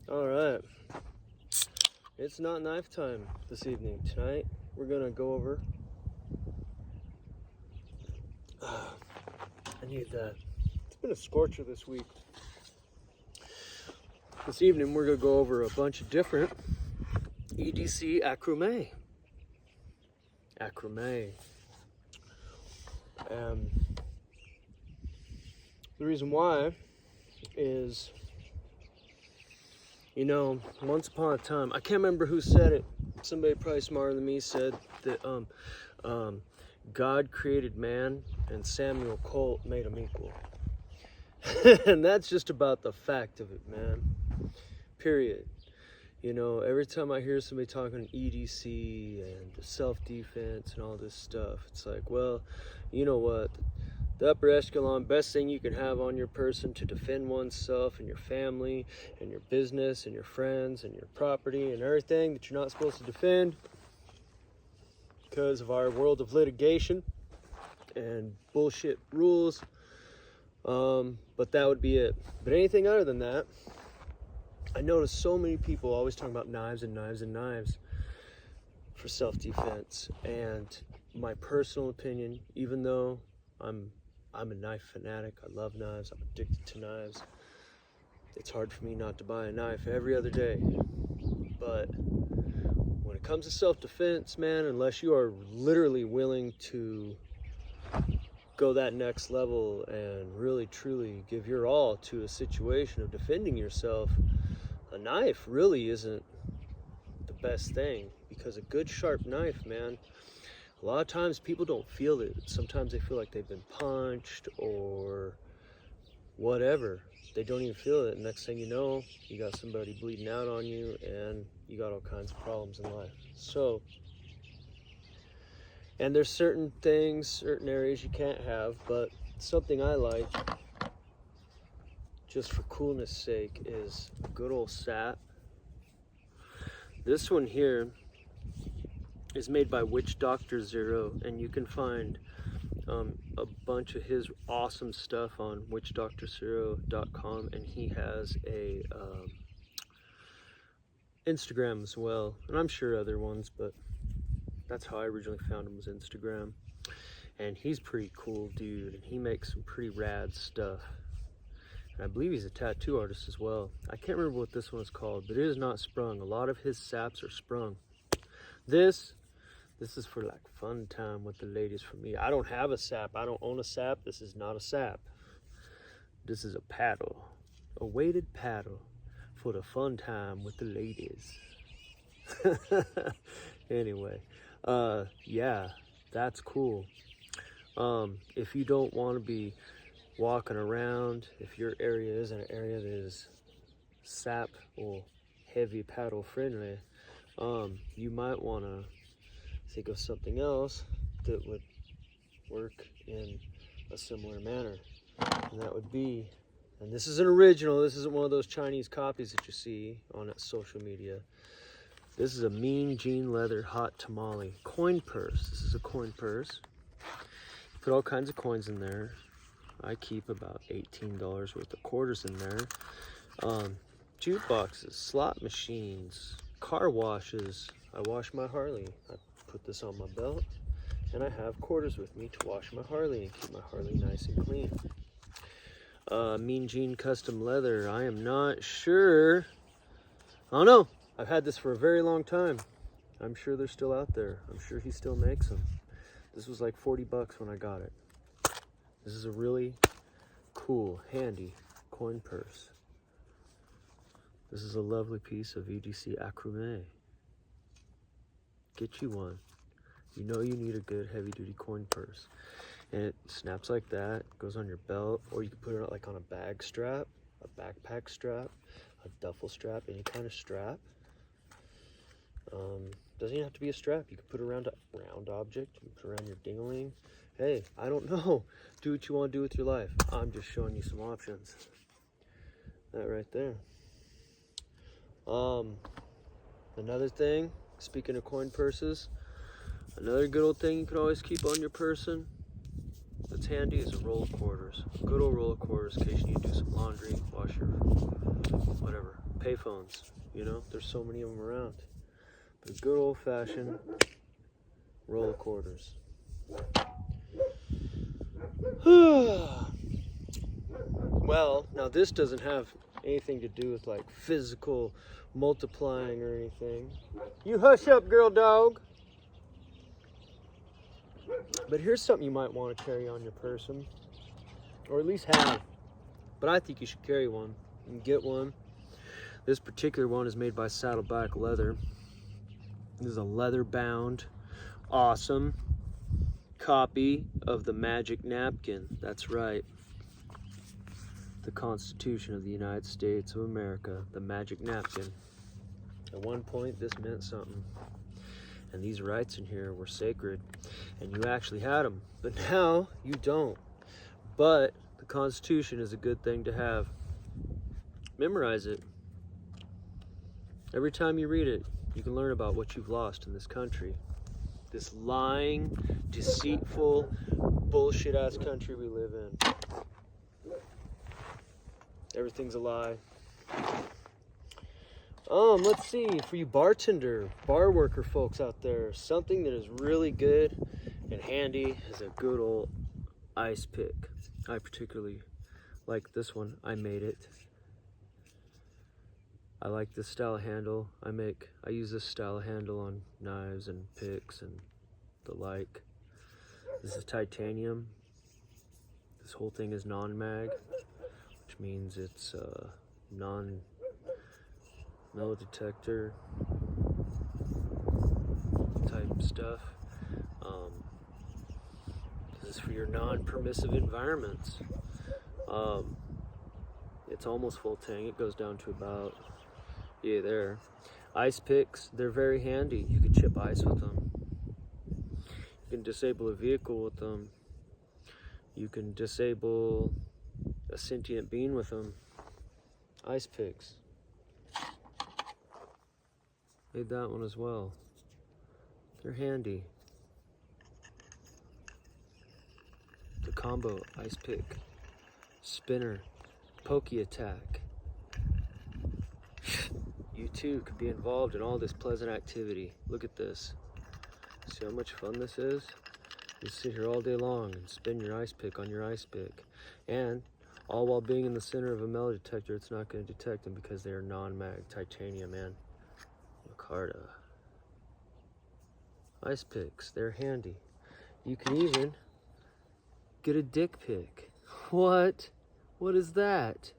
All right, it's not knife time this evening. Tonight we're gonna go over. I need that. It's been a scorcher this week. This evening we're gonna go over a bunch of different EDC Accoutrements. The reason why is, you know, once upon a time, I can't remember who said it. Somebody probably smarter than me said that God created man and Samuel Colt made him equal. And that's just about the fact of it, man. Period. You know, every time I hear somebody talking EDC and self-defense and all this stuff, it's like, well, you know what? The upper echelon, best thing you can have on your person to defend oneself and your family and your business and your friends and your property and everything that you're not supposed to defend because of our world of litigation and bullshit rules. But that would be it. But anything other than that, I notice so many people always talking about knives and knives and knives for self-defense. And my personal opinion, even though I'm a knife fanatic, I love knives, I'm addicted to knives, it's hard for me not to buy a knife every other day. But when it comes to self-defense, man, unless you are literally willing to go that next level and really truly give your all to a situation of defending yourself, a knife really isn't the best thing. Because a good sharp knife, man, a lot of times people don't feel it. Sometimes they feel like they've been punched or whatever. They don't even feel it. Next thing you know, you got somebody bleeding out on you and you got all kinds of problems in life. So, and there's certain things, certain areas you can't have, but something I like, just for coolness sake, is a good old sap. This one here is made by Witch Doctor Zero, and you can find a bunch of his awesome stuff on witchdoctorzero.com, and he has a Instagram as well, and I'm sure other ones, but that's how I originally found him, was Instagram. And he's pretty cool dude, and he makes some pretty rad stuff. And I believe he's a tattoo artist as well. I can't remember what this one is called, but it is not sprung. A lot of his saps are sprung. This is for like fun time with the ladies for me. I don't have a sap. I don't own a sap. This is not a sap. This is a paddle. A weighted paddle for the fun time with the ladies. Anyway, yeah, that's cool. If you don't want to be walking around, if your area is an area that is sap or heavy paddle friendly, you might want to think of something else that would work in a similar manner. And that would be, and this is an original, this isn't one of those Chinese copies that you see on social media. This is a Mean Gene Leather Hot Tamale coin purse. This is a coin purse. Put all kinds of coins in there. I keep about $18 worth of quarters in there. Jukeboxes, slot machines, car washes. I wash my Harley. I put this on my belt, and I have quarters with me to wash my Harley and keep my Harley nice and clean. Mean Gene Custom Leather. I am not sure. I don't know. I've had this for a very long time. I'm sure they're still out there. I'm sure he still makes them. This was like 40 bucks when I got it. This is a really cool, handy coin purse. This is a lovely piece of EDC Accoutrements. Get you one. You know you need a good heavy-duty coin purse. And it snaps like that, goes on your belt, or you can put it like on a bag strap, a backpack strap, a duffel strap, any kind of strap. Doesn't even have to be a strap. You can put it around a round object. You can put it around your ding-a-ling. Hey, I don't know. Do what you want to do with your life. I'm just showing you some options. That right there. Another thing, speaking of coin purses, another good old thing you can always keep on your person that's handy is a roll of quarters. A good old roll of quarters in case you need to do some laundry, wash your whatever, payphones. You know, there's so many of them around. But a good old-fashioned roll of quarters. Well, now this doesn't have anything to do with like physical multiplying or anything. You hush up, girl dog. But here's something you might want to carry on your person, or at least have. But I think you should carry one and get one. This particular one is made by Saddleback Leather. This is a leather-bound, awesome copy of the Magic Napkin. That's right. The Constitution of the United States of America, the Magic Napkin. At one point, this meant something. And these rights in here were sacred. And you actually had them. But now, you don't. But the Constitution is a good thing to have. Memorize it. Every time you read it, you can learn about what you've lost in this country. This lying, deceitful, bullshit-ass country we live in. Everything's a lie. Let's see, for you bartender, bar worker folks out there, something that is really good and handy is a good old ice pick. I particularly like this one. I made it. I like this style of handle. I use this style of handle on knives and picks and the like. This is titanium. This whole thing is non-mag, which means it's non-metal detector type stuff. This is for your non-permissive environments. It's almost full tank. It goes down to about, yeah, there. Ice picks, they're very handy. You can chip ice with them. You can disable a vehicle with them. You can disable a sentient being with them. Ice picks. Made that one as well. They're handy. The combo ice pick, spinner, pokey attack. You too could be involved in all this pleasant activity. Look at this. See how much fun this is? You sit here all day long and spin your ice pick on your ice pick. And all while being in the center of a metal detector, it's not going to detect them because they are non-mag titanium and micarta. Ice picks, they're handy. You can even get a dick pic. What? What is that?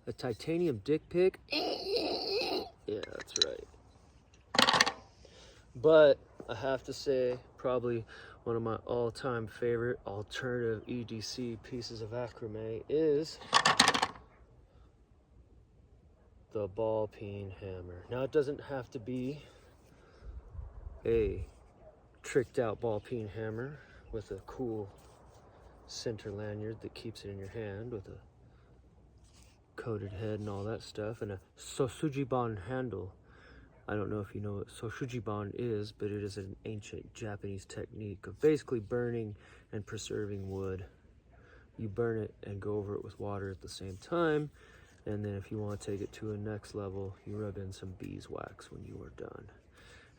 A titanium dick pic? Yeah, that's right. But I have to say, probably one of my all-time favorite alternative EDC pieces of macrame is the ball peen hammer. Now, it doesn't have to be a tricked out ball peen hammer with a cool center lanyard that keeps it in your hand with a coated head and all that stuff, and a sosujiban handle. I don't know if you know what sosujiban is, but it is an ancient Japanese technique of basically burning and preserving wood. You burn it and go over it with water at the same time, and then if you want to take it to a next level, you rub in some beeswax when you are done.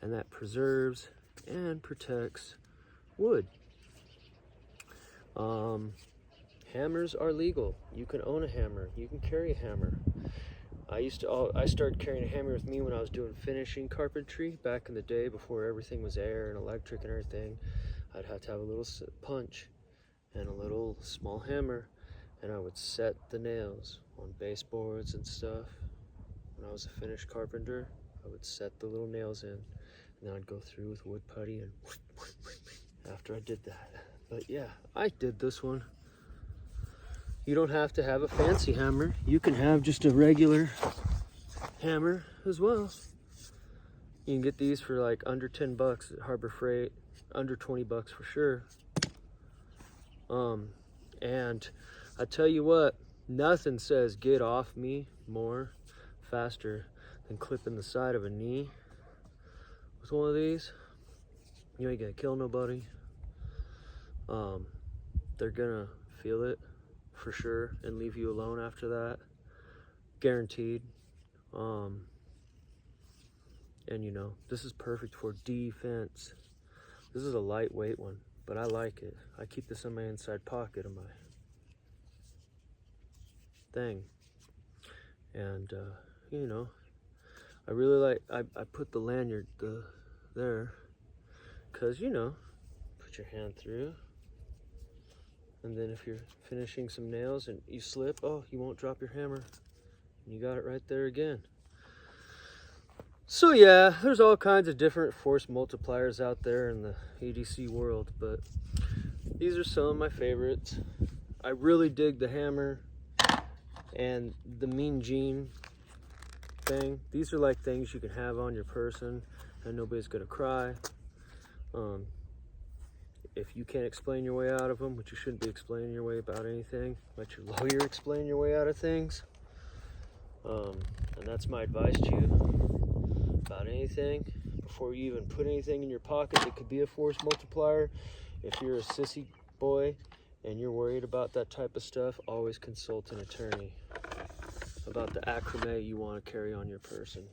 And that preserves and protects wood. Hammers are legal. You can own a hammer. You can carry a hammer. I started carrying a hammer with me when I was doing finishing carpentry back in the day before everything was air and electric and everything. I'd have to have a little punch and a little small hammer, and I would set the nails on baseboards and stuff. When I was a finished carpenter, I would set the little nails in, and then I'd go through with wood putty and after I did that. But yeah, I did this one. You don't have to have a fancy hammer. You can have just a regular hammer as well. You can get these for like under 10 bucks at Harbor Freight, under 20 bucks for sure. And I tell you what, nothing says get off me more faster than clipping the side of a knee with one of these. You ain't gonna kill nobody. They're gonna feel it for sure and leave you alone after that, guaranteed. And you know, this is perfect for defense. This is a lightweight one, but I like it. I keep this in my inside pocket of my thing. And you know, I really like, I put the lanyard there, because you know, put your hand through, and then if you're finishing some nails and you slip, oh, you won't drop your hammer, and you got it right there again. So yeah, there's all kinds of different force multipliers out there in the EDC world, but these are some of my favorites. I really dig the hammer and the Mean Gene thing. These are like things you can have on your person and nobody's gonna cry. If you can't explain your way out of them, which you shouldn't be explaining your way about anything, let your lawyer explain your way out of things. And that's my advice to you about anything. Before you even put anything in your pocket that could be a force multiplier, if you're a sissy boy and you're worried about that type of stuff, always consult an attorney about the accoutrement you want to carry on your person.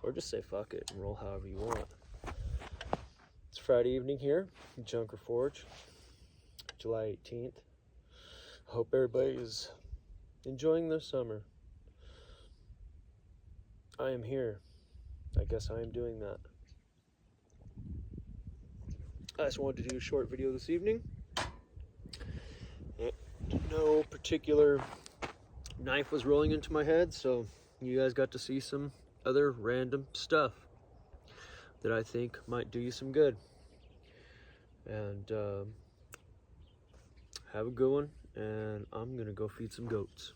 Or just say fuck it and roll however you want. It's Friday evening here in Junker Forge, July 18th. I hope everybody is enjoying their summer. I am here. I guess I am doing that. I just wanted to do a short video this evening. No particular knife was rolling into my head, so you guys got to see some other random stuff that I think might do you some good. And have a good one, and I'm gonna go feed some goats.